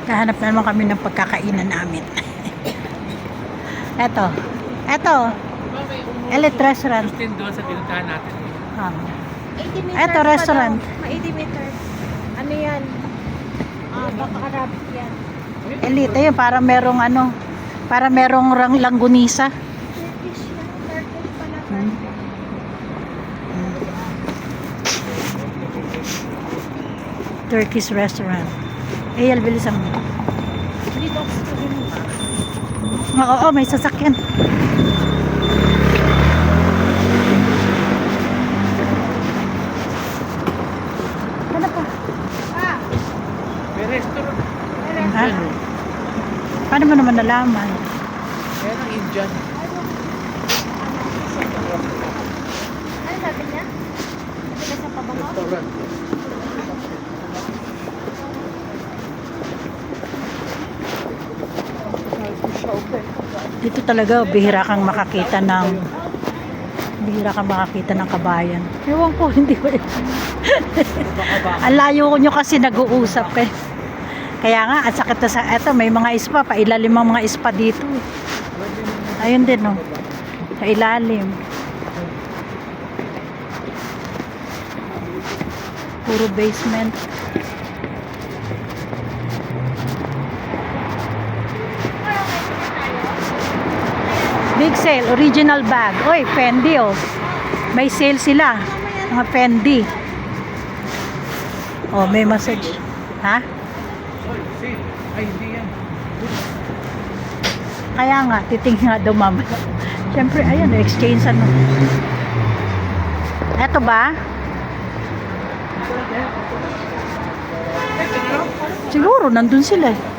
Kahanap na naman kami ng pagkakainan namin. Eto. Elite Restaurant. Justin doon sa pinuntahan natin. 80 meters Eto, restaurant. pa daw. 80 meters. Ano yan? Baka Arabic yan. Elite. Ayun, para merong langgunisa. Turkish yan. Turkish pala. Turkish restaurant. Ayal, bilisan mo. Dito ako sa mo ba? Oo, may sasakyan. Ano pa? May restaurant. Ha? Paano mo naman nalaman? Kaya ng Indian. Ano sabi niya? Sabi ka sa pabango? Restaurant. Dito talaga bihira kang makakita ng kabayan. Ewan ko, hindi ko. Ang layo ko nyo kasi nag-uusap kayo. Kaya nga, at sakit na sa eto, may mga ispa, pailalim ang mga ispa dito. Ayun din, no. Sa ilalim. Puro basement. Big sale, original bag. Oy, Fendi, oh. May sale sila. Mga Fendi. Oh, may massage. Ha? Ay, hindi yan. Kaya nga, titingin nga daw mama. Siyempre, ayun, exchange ano. Eto ba? Siguro, nandun sila eh.